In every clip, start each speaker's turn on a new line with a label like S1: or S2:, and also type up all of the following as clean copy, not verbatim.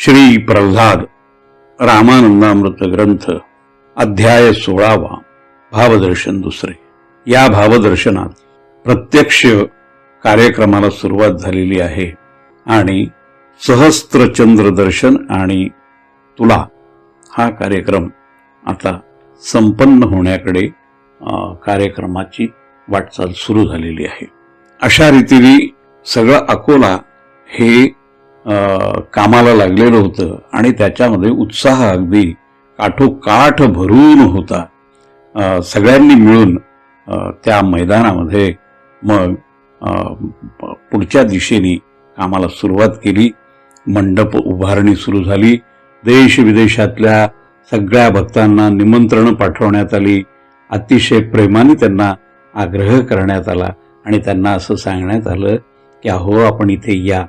S1: श्री प्रल्हाद रामानंदामृत ग्रंथ अध्याय 16 भावदर्शन दुसरे। या भावदर्शनात प्रत्यक्ष कार्यक्रमाला सुरुवात झालेली आहे आणि सहस्त्रचंद्र दर्शन आणि तुला हा कार्यक्रम आता संपन्न होण्याकडे कार्यक्रमाची वाटचाल सुरू झालेली आहे। अशा रीतीने सगळं अकोला हे कामाला लागलेलं होतं आणि त्याच्यामध्ये उत्साह अगदी काठोकाठ भरून होता। सगळ्यांनी मिळून त्या मैदानामध्ये मग पुढच्या दिशेने कामाला सुरुवात केली। मंडप उभारणी सुरू झाली। देश विदेशातल्या सगळ्या भक्तांना निमंत्रण पाठवण्यात आली। अतिशय प्रेमाने त्यांना आग्रह करण्यात आला आणि त्यांना असं सांगण्यात आलं की अहो आपण इथे या,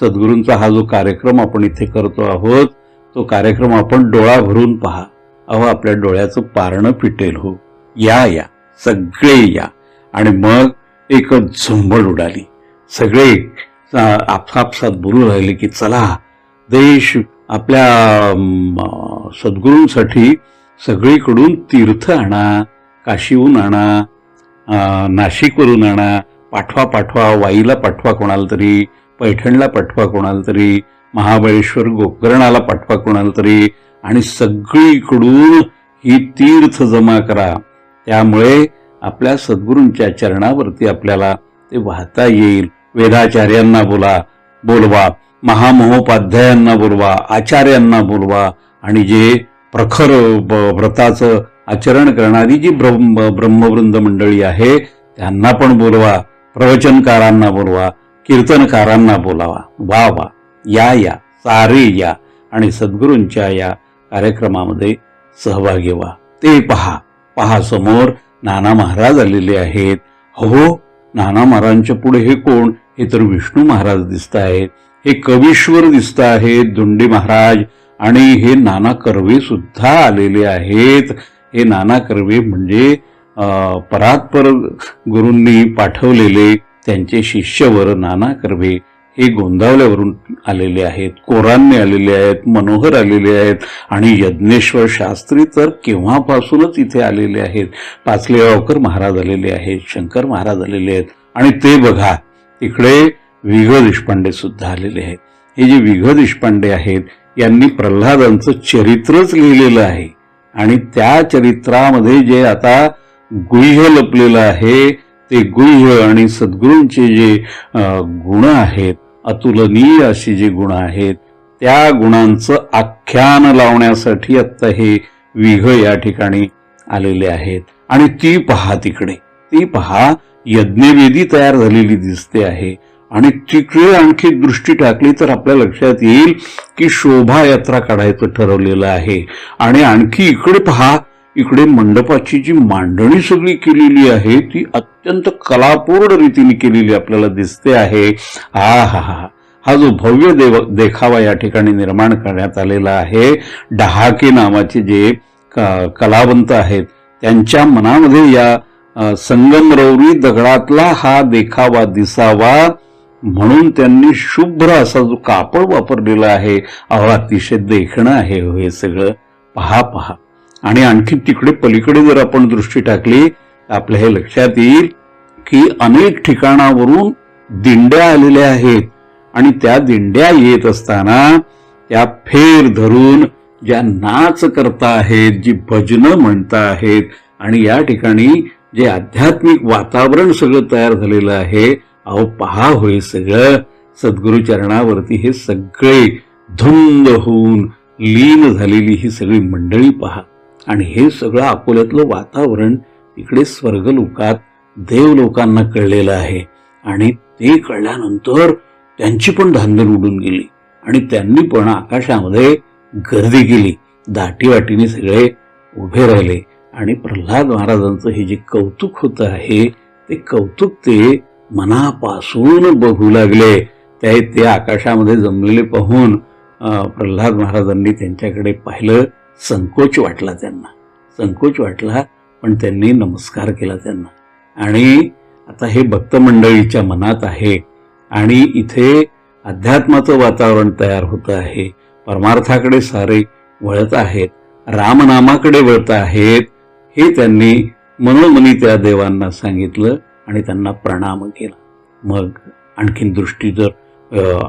S1: सद्गुरूंचा हा जो कार्यक्रम आपण इथे करतो आहोत तो कार्यक्रम आपण डोळा भरून पहा, अहो आपल्या डोळ्याचं पारणं फिटेल हो, या या सगळे या। आणि मग एक झुंबड उडाली। सगळे आपसापसात बोलू राहिले की चला देश आपल्या सद्गुरूंसाठी सगळीकडून तीर्थ आणा, काशीहून आणा, नाशिकवरून आणा, पाठवा वाईला पाठवा कोणाला तरी, पैठणला पाठवा कोणाला तरी, महाबळेश्वर गोकर्णाला पाठवा कोणाला तरी, आणि सगळीकडून ही तीर्थ जमा करा। त्यामुळे आपल्या सद्गुरूंच्या चरणावरती आपल्याला ते वाहता येईल। वेदाचार्यांना बोलवा, महामहोपाध्यायांना बोलवा, आचार्यांना बोलवा, आणि जे प्रखर व्रताचं आचरण करणारी जी ब्रह्मवृंद मंडळी आहे त्यांना पण बोलवा, प्रवचनकारांना बोलवा, कीर्तनकारांना बोलावा। वा वा, या सारे या आणि सद्गुरूंच्या या कार्यक्रमामध्ये सहभागी व्हा। ते पहा समोर नाना महाराज आलेले आहेत। हो, नाना महाराजांच्या पुढे हे कोण? हे तर विष्णू महाराज दिसत आहेत, हे कवीश्वर दिसत आहेत, दुंडी महाराज, आणि हे नाना कर्वे सुद्धा आलेले आहेत। हे नाना कर्वे म्हणजे परात्पर गुरूंनी पाठवलेले त्यांचे शिष्यवर नाना कर्वे हे गोंदावल्यावरून आलेले आहेत, कोरांनी आलेले आहेत, मनोहर आलेले आहेत, आणि यज्ञेश्वर शास्त्री तर केव्हापासूनच इथे आलेले आहेत। पाचलेगावकर महाराज आलेले आहेत, शंकर महाराज आलेले आहेत, आणि ते बघा तिकडे विघ देशपांडे सुद्धा आलेले आहेत। हे जे विघ देशपांडे आहेत यांनी प्रल्हादांचं चरित्रच लिहिलेलं आहे, आणि त्या चरित्रामध्ये जे आता गुह्य लपलेलं आहे ते गुह्य आणि सद्गुरूंचे जे गुण आहेत, अतुलनीय अशी जे गुण आहेत, त्या गुणांचं आख्यान लावण्यासाठी आता हे विघ या ठिकाणी आलेले आहेत। आणि ती पहा तिकडे, ती पहा यज्ञवेदी तयार झालेली दिसते आहे, आणि तिकडे आणखी दृष्टी टाकली तर आपल्या लक्षात येईल की शोभायात्रा काढायचं ठरवलेलं आहे। आणि आणखी इकडे पहा, इकडे मंडपाची जी मांडणी सगळी केलेली आहे ती अत्यंत कलापूर्ण रीतीने केलेली आपल्याला दिसते आहे। हा जो भव्य देखावा या ठिकाणी निर्माण करण्यात आलेला आहे, डहाके नावाचे जे कलावंत आहेत त्यांच्या मनामध्ये या संगमरवरी दगडातला हा देखावा दिसावा म्हणून त्यांनी शुभ्र असा जो कापड वापरलेला आहे, अतिशय देखणं आहे हे सगळं। पहा आणि आणखी तिकडे पलीकडे जर आपण दृष्टी टाकली आपल्या हे लक्षात येईल की अनेक ठिकाणावरून दिंड्या आलेल्या आहेत, आणि त्या दिंड्या येत असताना त्या फेर धरून ज्या नाच करता आहेत, जी भजनं म्हणता आहेत, आणि या ठिकाणी जे आध्यात्मिक वातावरण सगळं तयार झालेलं आहे। अहो पहा होय सगळं सद्गुरु चरणावरती हे सगळे धुंद होऊन लीन झालेली ही सगळी मंडळी पहा। आणि हे सगळं अकोल्यातलं वातावरण तिकडे स्वर्गलोकात देवलोकांना कळलेलं आहे, आणि ते कळल्यानंतर त्यांची पण धांदल उडून गेली आणि त्यांनी पण आकाशामध्ये गर्दी केली। दाटीवाटीने सगळे उभे राहिले आणि प्रल्हाद महाराजांचं हे जे कौतुक होत आहे ते कौतुक ते मनापासून बघू लागले। ते आकाशामध्ये जमलेले पाहून प्रल्हाद महाराजांनी त्यांच्याकडे पाहिलं। संकोच वाटला पण त्यांनी नमस्कार केला त्यांना। आणि आता हे भक्त मंडळीच्या मनात आहे आणि इथे अध्यात्माचं वातावरण तयार होत आहे, परमार्थाकडे सारे वळत आहेत, रामनामाकडे वळत आहेत, हे त्यांनी मनोमनी त्या देवांना सांगितलं आणि त्यांना प्रणाम केला. मग आणखीन दृष्टी जर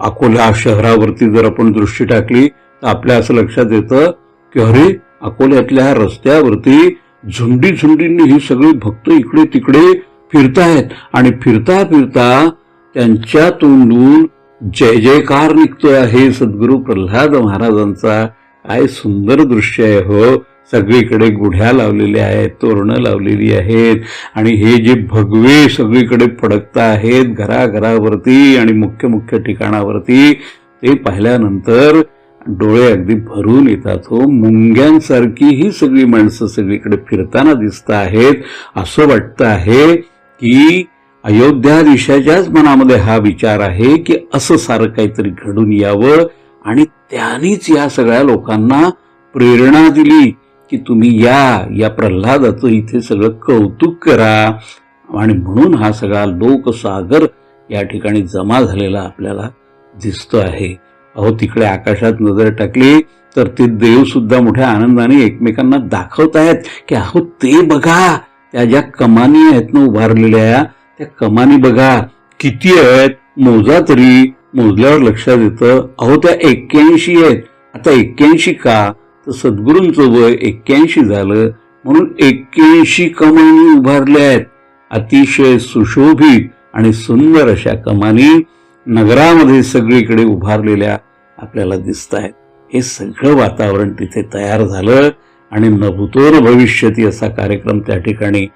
S1: अकोला शहरावरती जर आपण दृष्टी टाकली तर आपल्या असं लक्षात येतं की अरे, अकोल्यातल्या रस्त्यावरती झुंडी झुंडींनी ही सगळी भक्त इकडे तिकडे फिरतायत आणि फिरता फिरता त्यांच्या तोंडून जय जयकार निघतोय आहे सद्गुरू प्रल्हाद महाराजांचा. काय सुंदर दृश्य आहे हो. सगळीकडे गुढ्या लावलेल्या आहेत, तोरणं लावलेली आहेत आणि हे जे भगवे सगळीकडे फडकत आहेत घराघरावरती आणि मुख्य मुख्य ठिकाणावरती, ते पाहिल्यानंतर डोळे अगदी भरून येतात हो. मुंग्यांसारखी ही सगळी माणसं सगळीकडे फिरताना दिसत आहेत. असं वाटतं आहे की अयोध्याधीशाच्याच मनामध्ये हा विचार आहे की असं सारं काहीतरी घडून यावं आणि त्यांनीच या सगळ्या लोकांना प्रेरणा दिली की तुम्ही या प्रल्हादाचं इथे सगळं कौतुक करा. आणि म्हणून हा सगळा लोकसागर या ठिकाणी जमा झालेला आपल्याला दिसतो आहे. अहो, तिकडे आकाशात नजर टाकली तर ते देव सुद्धा मोठ्या आनंदाने एकमेकांना दाखवत आहेत की अहो ते बघा, त्या ज्या कमानी आहेत ना उभारलेल्या, त्या कमानी बघा किती आहेत, मोजा तरी. मोजल्यावर लक्षात येतं अहो त्या 81 आहेत. आता 81 का, तर सद्गुरूंचं वय 81 झालं म्हणून 81 कमानी उभारल्या आहेत. अतिशय सुशोभित आणि सुंदर अशा कमानी नगरामध्ये सगळीकडे उभारलेल्या आपल्याला दिसत आहेत. हे सगळं वातावरण तिथे तयार झालं आणि नभूतो न भविष्यती असा कार्यक्रम त्या ठिकाणी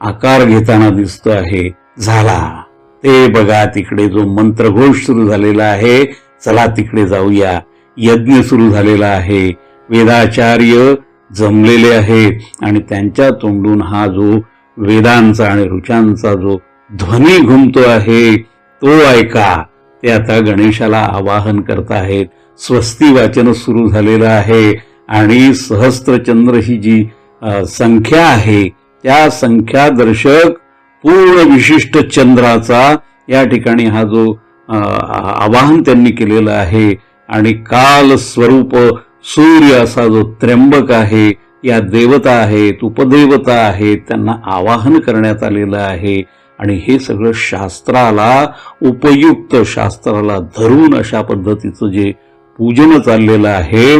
S1: आकार घेताना दिसतो आहे. झाला ते बघा, तिकडे जो मंत्रघोष सुरू झालेला आहे, चला तिकडे जाऊया. यज्ञ सुरू झालेला आहे, वेदाचार्य जमलेले आहेत आणि त्यांच्या तोंडून हा जो वेदांचा आणि ऋचांचा जो ध्वनी घुमतो आहे तो ऐका. ते आता गणेशाला आवाहन करत आहेत. स्वस्ती वाचन सुरू झालेलं आहे आणि सहस्त्रचंद्र ही जी संख्या आहे त्या संख्यादर्शक पूर्ण विशिष्ट चंद्राचा या ठिकाणी हा जो आवाहन त्यांनी केलेलं आहे आणि काल स्वरूप सूर्य असा जो त्र्यंबक आहे, या देवता आहेत, उपदेवता आहेत, त्यांना आवाहन करण्यात आलेलं आहे. आणि हे सगळं शास्त्राला उपयुक्त, शास्त्राला धरून अशा पद्धतीचं जे पूजन चाललेलं आहे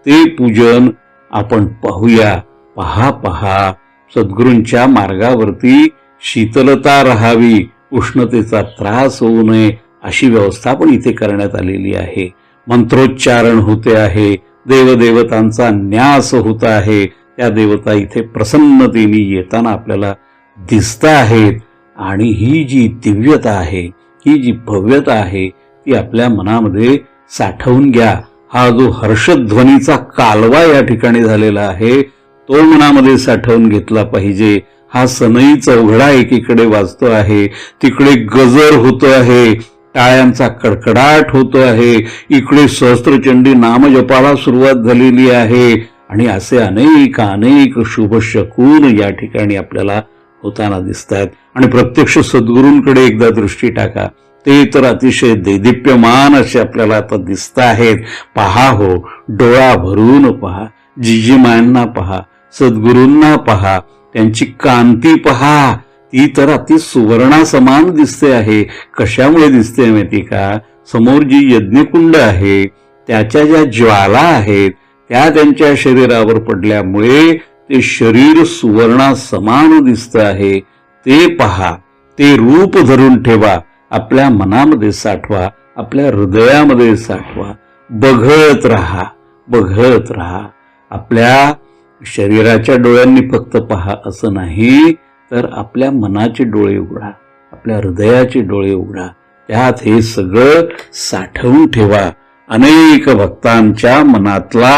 S1: ते पूजन आपण पाहूया. पहा सद्गुरूंच्या मार्गावरती शीतलता राहावी, उष्णतेचा त्रास होऊ नये अशी व्यवस्था पण इथे करण्यात आलेली आहे. मंत्रोच्चारण होते आहे, देवदेवतांचा न्यास होत आहे. त्या देवता इथे प्रसन्नतेने येताना आपल्याला दिसत आहेत आणि ही जी दिव्यता आहे, ही जी भव्यता आहे ती आपल्या मनामध्ये साठवून घ्या. हा जो हर्षध्वनीचा कालवा या ठिकाणी झालेला आहे तो मनामध्ये साठवून घेतला पाहिजे. हा सनई चौघडा एकीकडे वाजतो आहे, तिकडे गजर होतो आहे, टाळ्यांचा कडकडाट होतो आहे, इकडे सहस्त्रचंडी नामजपाला सुरुवात झालेली आहे आणि असे अनेक शुभ शकून या ठिकाणी आपल्याला होताना दिसतात. आणि प्रत्यक्ष सद्गुरूंकडे एकदा दृष्टी टाका, ते तर अतिशय देदीप्यमान असे आपल्याला आता दिसत आहेत. पहा हो, डोळा भरून पहा, जिजीमायांना पहा, सद्गुरूंना पहा, त्यांची कांती पहा, ती तर अति सुवर्णा समान दिसते आहे. कशामुळे दिसते माहिती का? समोर जी यज्ञकुंड आहे त्याच्या ज्या ज्वाला आहेत त्या त्यांच्या शरीरावर पडल्यामुळे ते शरीर सुवर्णा समान दिसत आहे. ते पहा, ते रूप धरून ठेवा, आपल्या मनामध्ये साठवा, आपल्या हृदयामध्ये साठवा. बघत राहा. आपल्या शरीराच्या डोळ्यांनी फक्त पहा असं नाही, तर आपल्या मनाचे डोळे उघडा, आपल्या हृदयाचे डोळे उघडा. त्यात हे सगळं साठवून ठेवा. अनेक भक्तांच्या मनातला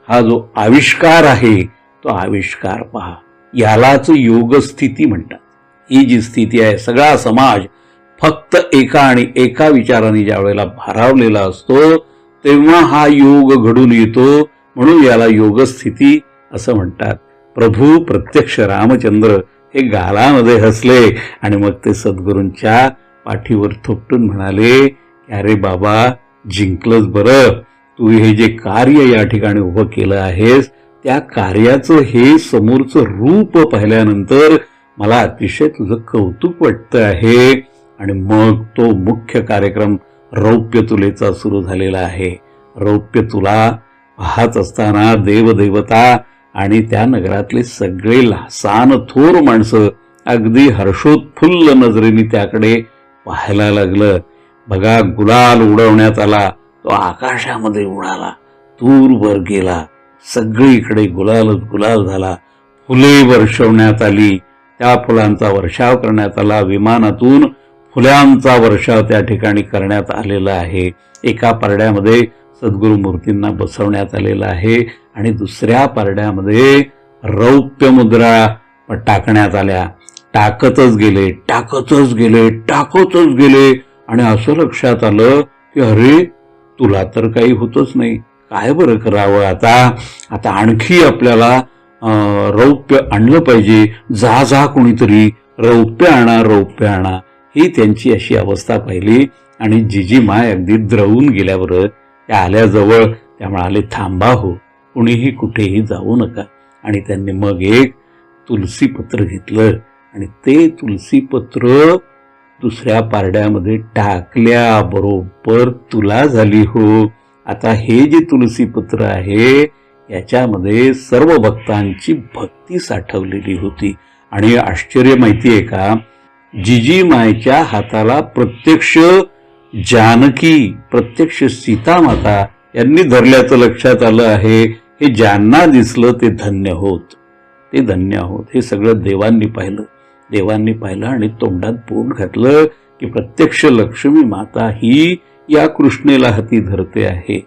S1: हा जो आविष्कार आहे तो आविष्कार पहा. यालाच योगस्थिती म्हणतात. ही जी स्थिती आहे, सगळा समाज फक्त एका विचाराने ज्या वेळेला भारावलेला असतो तेव्हा हा योग घडून येतो, म्हणून याला योगस्थिती असं म्हणतात. प्रभू प्रत्यक्ष रामचंद्र हे गालामध्ये हसले आणि मग ते सद्गुरूंच्या पाठीवर थोपटून म्हणाले, अरे बाबा, जिंकलंच बरं, तू हे जे कार्य या ठिकाणी उभं केलं आहेस त्या कार्याचं हे समोरचं रूप पाहिल्यानंतर मला अतिशय तुझं कौतुक वाटतं आहे. आणि मग तो मुख्य कार्यक्रम रौप्य तुलेचा सुरू झालेला आहे. रौप्य तुला पाहत असताना देवदेवता आणि त्या नगरातले सगळे लहान थोर माणसं अगदी हर्षोत्फुल्ल नजरेने त्याकडे पाहायला लागलं. बघा, गुलाल उडवण्यात आला, तो आकाशामध्ये उडाला, दूरवर गेला, सगळीकडे गुलालच गुलाल झाला. फुले वर्षवण्यात आली, त्या फुलांचा वर्षाव करण्यात आला. विमानातून फुलांचा वर्षाव त्या ठिकाणी करण्यात आलेला आहे. एका परड्यामध्ये सद्गुरु मूर्तींना बसवण्यात आलेला आहे आणि दुसऱ्या परड्यामध्ये रौप्य मुद्रा टाकण्यात आल्या. टाकतच गेले, टाकतच गेले, टाकतच गेले आणि असं लक्षात आलं की अरे, तुला तर काही होतच नाही, काय बरं करावं आता आणखी आपल्याला रौप्य आणलं पाहिजे. जा जा कोणीतरी रौप्य आणा, रौप्य आणा. ही त्यांची अशी अवस्था पाहिली आणि जिजीमाय अगदी द्रवून गेल्यावर त्या आल्याजवळ त्या म्हणाले, थांबा हो, कुणीही कुठेही जाऊ नका. आणि त्यांनी मग एक तुलसीपत्र घेतलं आणि ते तुलसीपत्र दुसऱ्या पारड्यामध्ये टाकल्याबरोबर तुला झाली हो. आता हे जे तुलसीपत्र आहे याच्यामध्ये सर्व भक्तांची भक्ती साठवलेली होती. आणि आश्चर्य माहितीये का, जिजीमायच्या हाताला प्रत्यक्ष जानकी, प्रत्यक्ष सीतामाता यांनी धरल्याचं लक्षात आलं आहे. हे ज्यांना दिसलं ते धन्य होत, ते धन्य होत. हे सगळं देवांनी पाहिलं आणि तोंडात बोट घातलं की प्रत्यक्ष लक्ष्मी माता ही या कृष्णेला हाती धरते आहे.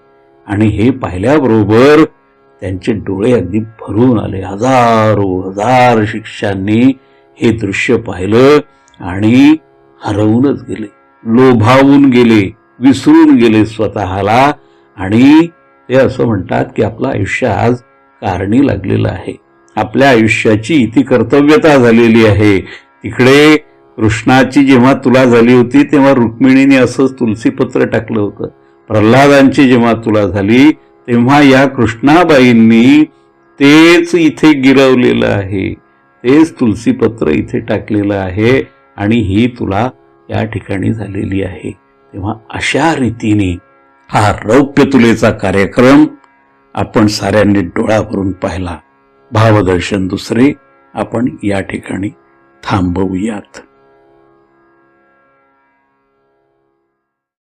S1: आणि हे पाहिल्याबरोबर त्यांचे डोळे अगदी भरून आले. हजार शिष्यांनी हे दृश्य पाहिलं आणि हरवूनच गेले, लोभावून गेले, विसरून गेले स्वतःला. आणि ते असं म्हणतात की आपलं आयुष्य आज कारणी लागलेलं आहे, आपल्या आयुष्याची इति कर्तव्यता झालेली आहे. तिकडे कृष्णाची जेव्हा तुला झाली होती तेव्हा रुक्मिणीने असंच तुलसीपत्र टाकलं होतं. प्रल्हादांची जेव्हा तुला झाली तेव्हा या कृष्णाबाईंनी तेच इथे गिरवलेलं आहे, तेच तुलसीपत्र इथे टाकलेलं आहे आणि ही तुला या ठिकाणी झालेली आहे. तेव्हा अशा रीतीने हा रौप्य तुलेचा कार्यक्रम आपण साऱ्यांनी डोळा भरून पाहिला. भावदर्शन दुसरे आपण या ठिकाणी थांबवूयात.